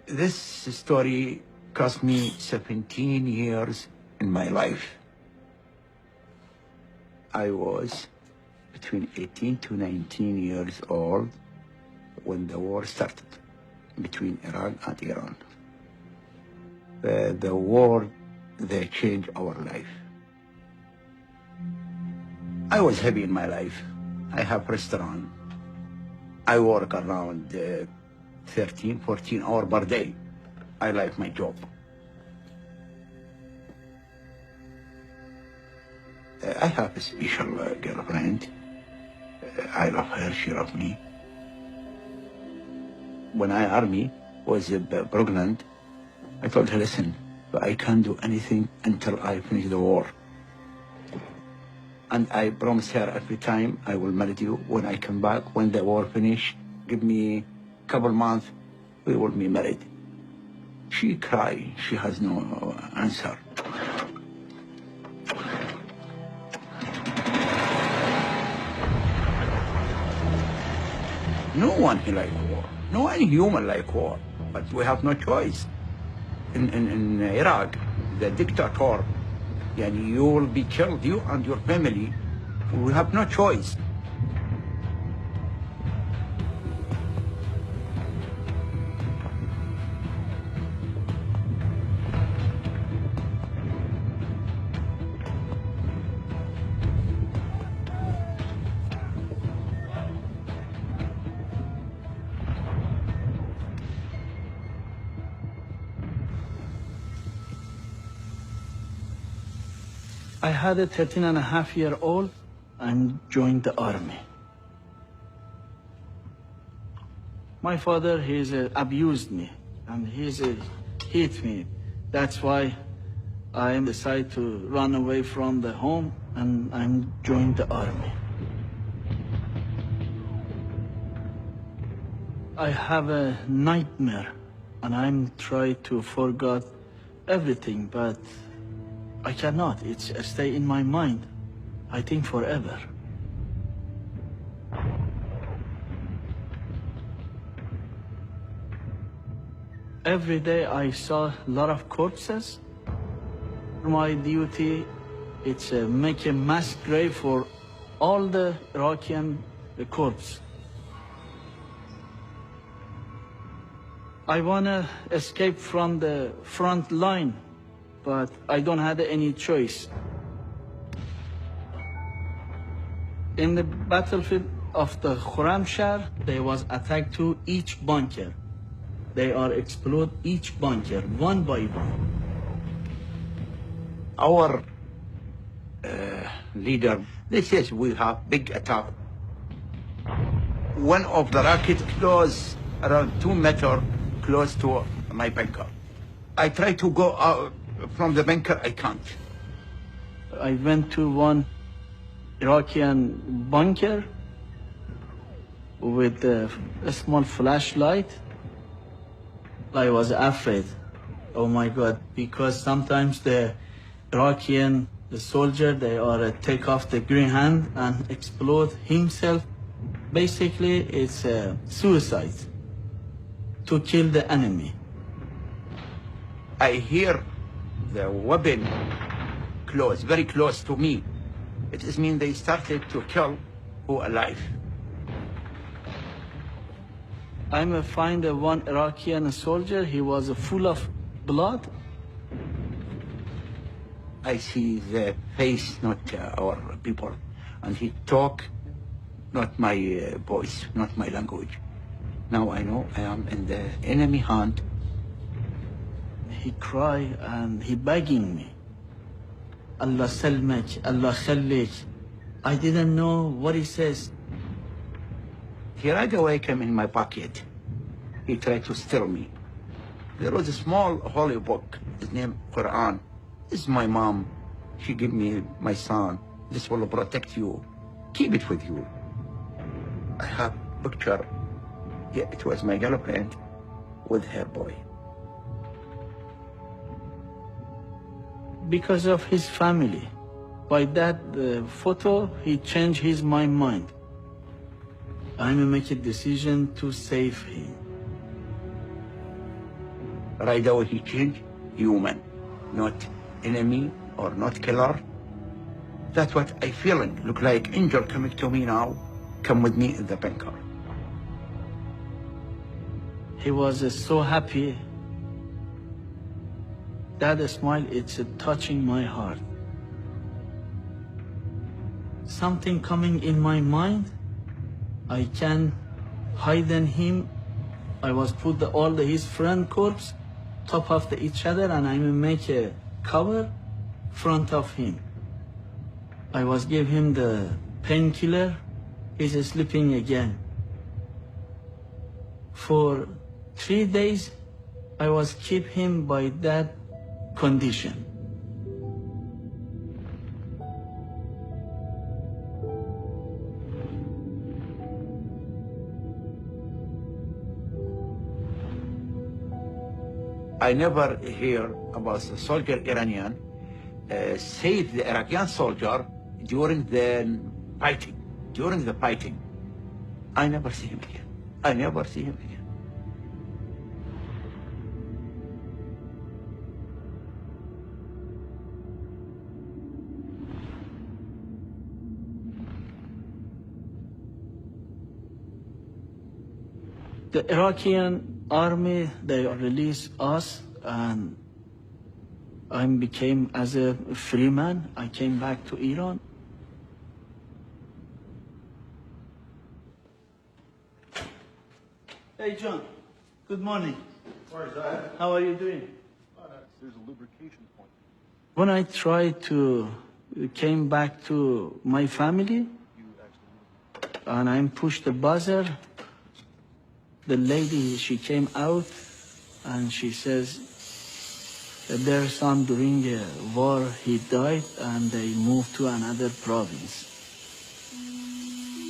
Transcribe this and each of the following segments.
This story cost me 17 years in my life. I was between 18 to 19 years old when the war started between Iran and Iran. The war, they changed our life. I was happy in my life. I have a restaurant. I work around 13, 14 hours per day. I like my job. I have a special girlfriend. I love her, she loves me. When I army was pregnant, I told her, listen, I can't do anything until I finish the war. And I promised her every time I will marry you when I come back, when the war finish, give me a couple months, we will be married. She cried, she has no answer. No one like war, no any human like war, but we have no choice. In Iraq, the dictator, you will be killed, you and your family. We have no choice. I had a 13-and-a-half-year-old and joined the army. My father, abused me and hit me. That's why I decided to run away from the home and I joined the army. I have a nightmare and I'm trying to forget everything, but I cannot. It's stay in my mind, I think forever. Every day I saw a lot of corpses. My duty, it's make a mass grave for all the Iraqi corpses. I wanna escape from the front line, but I don't have any choice. In the battlefield of the Khurramshahr, there was attack to each bunker. They are explode each bunker, one by one. Our leader, they says we have big attack. One of the rockets close around 2 meters close to my bunker. I try to go out from the bunker, I can't. I went to one Iraqi bunker with a small flashlight. I was afraid, oh my God, because sometimes the Iraqi, the soldier, they are take off the green hand and explode himself. Basically, it's a suicide to kill the enemy. I hear the weapon close, very close to me. It is mean they started to kill who alive. I'm find one Iraqi soldier. He was full of blood. I see the face, not our people, and he talk, not my voice, not my language. Now I know I am in the enemy hand. He cry and he begging me. Allah salmak, Allah khalik. I didn't know what he says. He right away came in my pocket. He tried to steal me. There was a small holy book, his name Quran. This is my mom. She gave me my son. This will protect you. Keep it with you. I have picture. Yeah, it was my girlfriend with her boy. Because of his family. By that photo, he changed his mind. I'm make a decision to save him. Right away he changed, human, not enemy or not killer. That's what I feeling. Look like angel coming to me now. Come with me in the bunker. He was so happy. That smile, it's touching my heart. Something coming in my mind, I can hide in him. I was put his friend corpse top of each other, and I make a cover front of him. I was give him the painkiller. He's sleeping again. For 3 days, I was keep him by that condition. I never hear about the soldier Iranian save the Iraqi soldier during the fighting. During the fighting, I never see him again. I never see him again. The Iraqi army, they released us, and I became as a free man. I came back to Iran. Hey, John. Good morning. Where's that? How are you doing? There's a lubrication point. When I tried to came back to my family, and I pushed the buzzer, the lady, she came out and she says, their son during the war, he died and they moved to another province.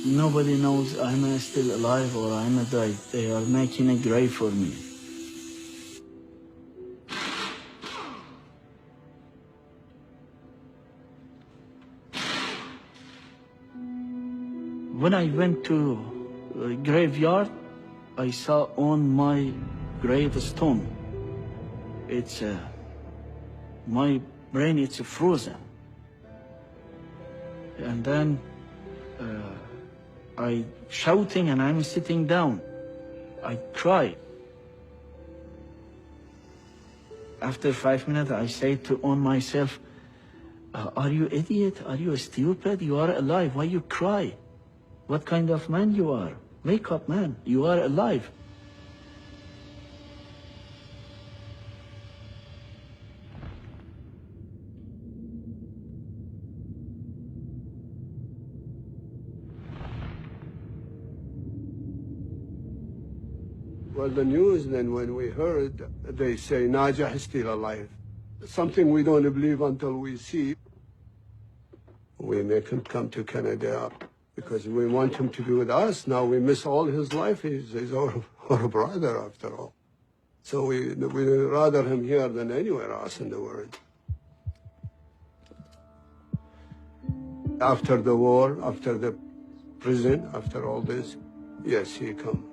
Nobody knows I'm still alive or I'm died. They are making a grave for me. When I went to the graveyard, I saw on my gravestone, it's my brain, it's frozen. And then I shouting and I'm sitting down. I cry. After 5 minutes, I say to on myself, are you idiot? Are you stupid? You are alive. Why you cry? What kind of man you are? Wake up, man. You are alive. Well, the news then, when we heard, they say Najah is still alive. Something we don't believe until we see. We make him come to Canada because we want him to be with us. Now we miss all his life. He's our brother, after all. So we rather him here than anywhere else in the world. After the war, after the prison, after all this, yes, he come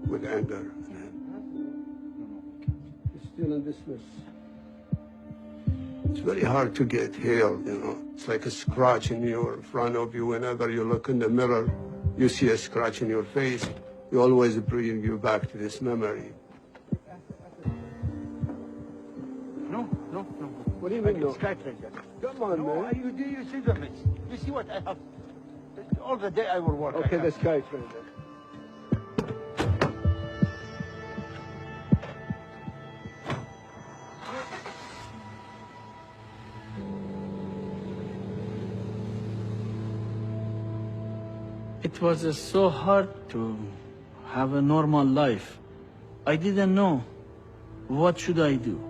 with anger in him. He's still in this mess. It's very hard to get healed, you know. It's like a scratch in your front of you. Whenever you look in the mirror, you see a scratch in your face. You always bring you back to this memory. No. What do you mean, no? Skytracker. Come on, No, man. you see the mix. You see what I have. All the day I will work. Okay, the Skytracker. It was so hard to have a normal life. I didn't know what should I do.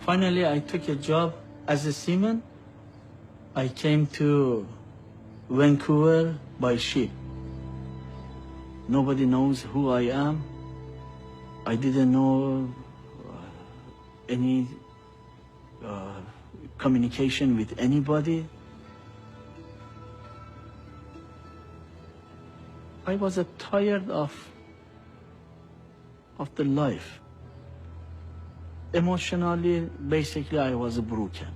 Finally, I took a job as a seaman. I came to Vancouver by ship. Nobody knows who I am. I didn't know any communication with anybody. I was tired of of the life. Emotionally, basically, I was broken.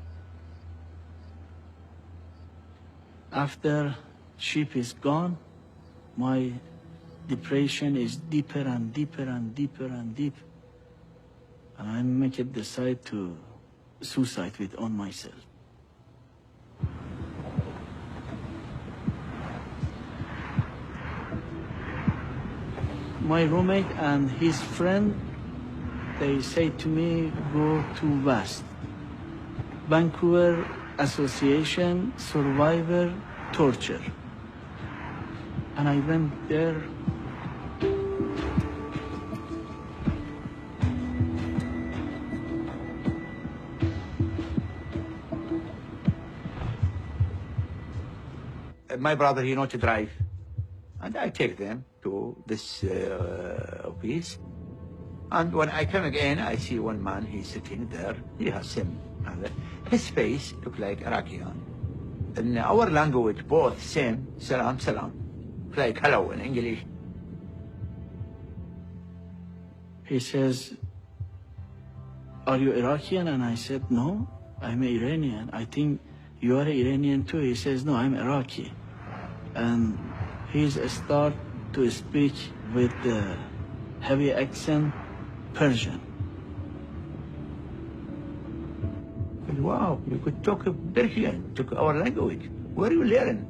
After sheep is gone, my depression is deeper and deeper and deeper and deep. And I make it decide to suicide on myself. My roommate and his friend, they say to me, go to West. Vancouver Association Survivor Torture. And I went there. My brother, he knows to drive. And I take them to this office. And when I come again, I see one man, he's sitting there. He has same. His face look like Iraqi. In our language, both same, salam, salam. Like hello in English. He says, are you Iraqi? And I said, no, I'm Iranian. I think you are Iranian too. He says, no, I'm Iraqi. And he's start to speak with the heavy accent Persian. Wow, you could talk Persian, talk our language. Where you learn?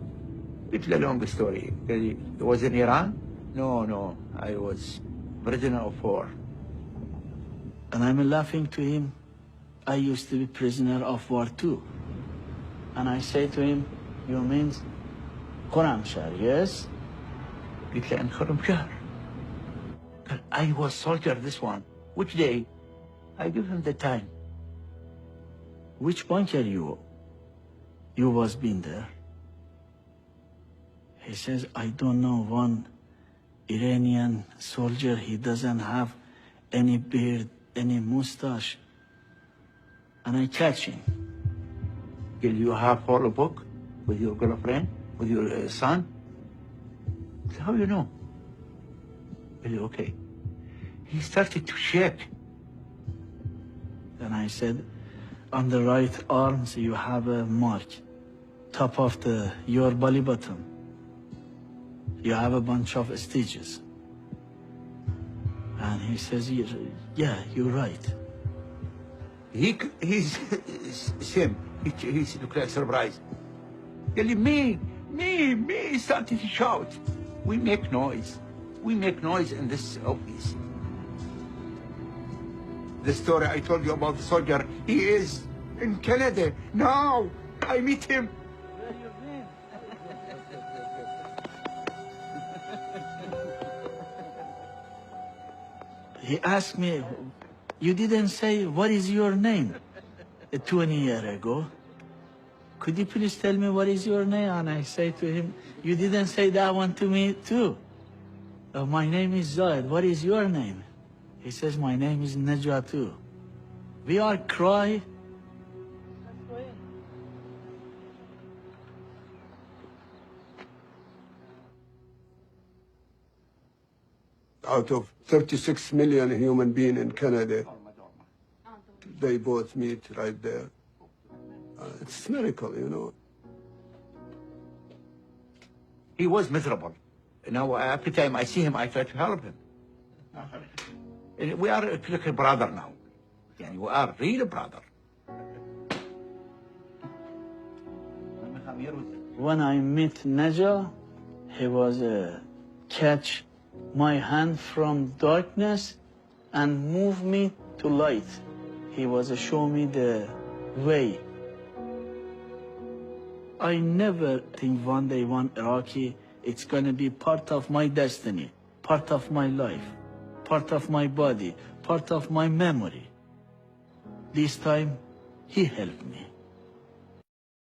It's a long story. It was in Iran? No, I was prisoner of war. And I'm laughing to him. I used to be prisoner of war too. And I say to him, you mean Khorramshahr, yes? قلت له Khorramshahr. I was soldier this one. Which day? I give him the time. Which bunker you was been there? He says, I don't know, one Iranian soldier, he doesn't have any beard, any mustache. And I catch him. Will you have whole book with your girlfriend, with your son? So how you know? Really, okay. He started to shake. Then I said, on the right arms you have a mark, top of your belly button. You have a bunch of stitches. And he says, yeah, you're right. He's same. He's look like surprised. Me, started to shout. We make noise. We make noise in this office. The story I told you about the soldier, he is in Canada now. I meet him. Where you been? He asked me, you didn't say, what is your name 20 years ago? Could you please tell me what is your name? And I say to him, you didn't say that one to me too. My name is Zayed. What is your name? He says, my name is Najwa too. We all cry. Out of 36 million human beings in Canada, they both meet right there. It's a miracle, you know. He was miserable. Now, every time I see him, I try to help him. We are like a brother now. We are real brother. When I met Najwa, he was catch my hand from darkness and move me to light. He was show me the way. I never think one day one Iraqi, it's gonna be part of my destiny, part of my life, part of my body, part of my memory. This time, he helped me.